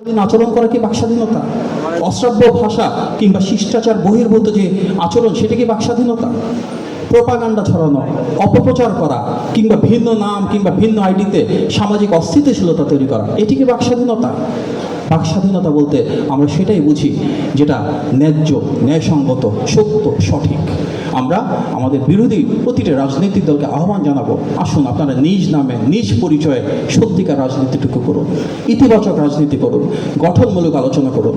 আচরণ করা কি বাকস্বাধীনতা? অশ্রাব্য ভাষা কিংবা শিষ্টাচার বহির্ভূত যে আচরণ, সেটা কি বাকস্বাধীনতা? প্রোপাগান্ডা ছড়ানো, অপপ্রচার করা কিংবা ভিন্ন নাম কিংবা ভিন্ন আইডিতে সামাজিক অস্থিতিশীলতা তৈরি করা, এটি কি বাকস্বাধীনতা? বাকস্বাধীনতা বলতে আমরা সেটাই বুঝি যেটা ন্যায্য, ন্যায়সঙ্গত, সত্য, সঠিক। আমরা আমাদের বিরোধী প্রতিটি রাজনৈতিক দলকে আহ্বান জানাবো, আসুন আপনারা নিজ নামে নিজ পরিচয়ে সত্যিকার রাজনীতিটুকু করুন, ইতিবাচক রাজনীতি করুন, গঠনমূলক আলোচনা করুন,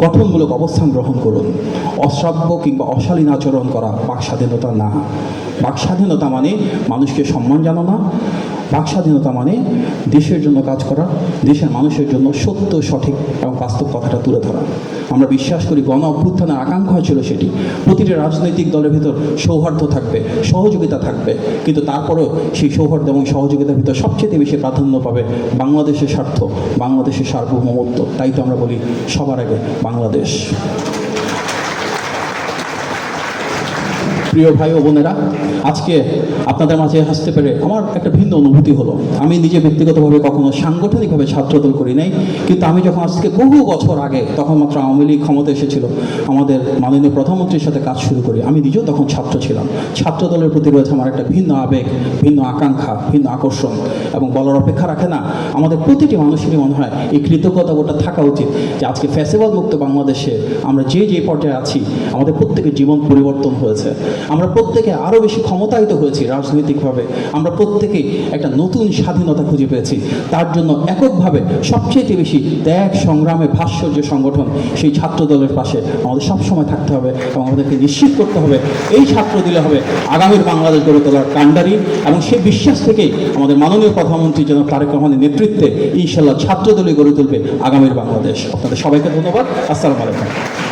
গঠনমূলক অবস্থান গ্রহণ করুন। অশ্রাব্য কিংবা অশালীন আচরণ করা বাকস্বাধীনতা না। বাকস্বাধীনতা মানে মানুষকে সম্মান জানানো, বাকস্বাধীনতা মানে দেশের জন্য কাজ করা, দেশের মানুষের জন্য সত্য, সঠিক এবং বাস্তব কথাটা তুলে ধরা। আমরা বিশ্বাস করি গণ অভ্যুত্থানের আকাঙ্ক্ষা ছিল সেটি, প্রতিটি রাজনৈতিক দলের ভিতর সৌহার্দ্য থাকবে, সহযোগিতা থাকবে, কিন্তু তারপরেও সেই সৌহার্দ্য এবং সহযোগিতার ভিতর সবচেয়ে বেশি প্রাধান্য পাবে বাংলাদেশের স্বার্থ, বাংলাদেশের সার্বভৌমত্ব। তাই তো আমরা বলি সবার আগে বাংলাদেশ। প্রিয় ভাই ও বোনেরা, আজকে আপনাদের মাঝে হাসতে পেরে আমার একটা ভিন্ন অনুভূতি হলো। আমি নিজে ব্যক্তিগতভাবে কখনো সাংগঠনিকভাবে ছাত্রদল করি নাই, কিন্তু আমি যখন আজকে বহু বছর আগে, তখন মাত্র আওয়ামী লীগ ক্ষমতা এসেছিল, আমাদের মাননীয় প্রধানমন্ত্রীর সাথে কাজ শুরু করি, আমি নিজেও তখন ছাত্র ছিলাম। ছাত্রদলের প্রতি রয়েছে আমার একটা ভিন্ন আবেগ, ভিন্ন আকাঙ্ক্ষা, ভিন্ন আকর্ষণ, এবং বলার অপেক্ষা রাখে না। আমাদের প্রতিটি মানুষেরই মনে হয় এই কৃতজ্ঞতাবোধটা থাকা উচিত যে আজকে ফ্যাসিবাদ মুক্ত বাংলাদেশে আমরা যে পর্যায়ে আছি, আমাদের প্রত্যেকের জীবন পরিবর্তন হয়েছে, আমরা প্রত্যেকে আরও বেশি ক্ষমতায়িত হয়েছি রাজনৈতিকভাবে, আমরা প্রত্যেকেই একটা নতুন স্বাধীনতা খুঁজে পেয়েছি। তার জন্য এককভাবে সবচেয়ে বেশি ত্যাগ সংগ্রামে ভাস্কর্য সংগঠন সেই ছাত্র দলের পাশে আমাদের সবসময় থাকতে হবে, এবং আমাদেরকে নিশ্চিত করতে হবে এই ছাত্র দিলে হবে আগামীর বাংলাদেশ গড়ে তোলার কাণ্ডারি। এবং সেই বিশ্বাস থেকেই আমাদের মাননীয় প্রধানমন্ত্রী জনাব তারেক রহমানের নেতৃত্বে ইনশাল্লাহ ছাত্র দলই গড়ে তুলবে আগামীর বাংলাদেশ। আপনাদের সবাইকে ধন্যবাদ। আসসালামু আলাইকুম।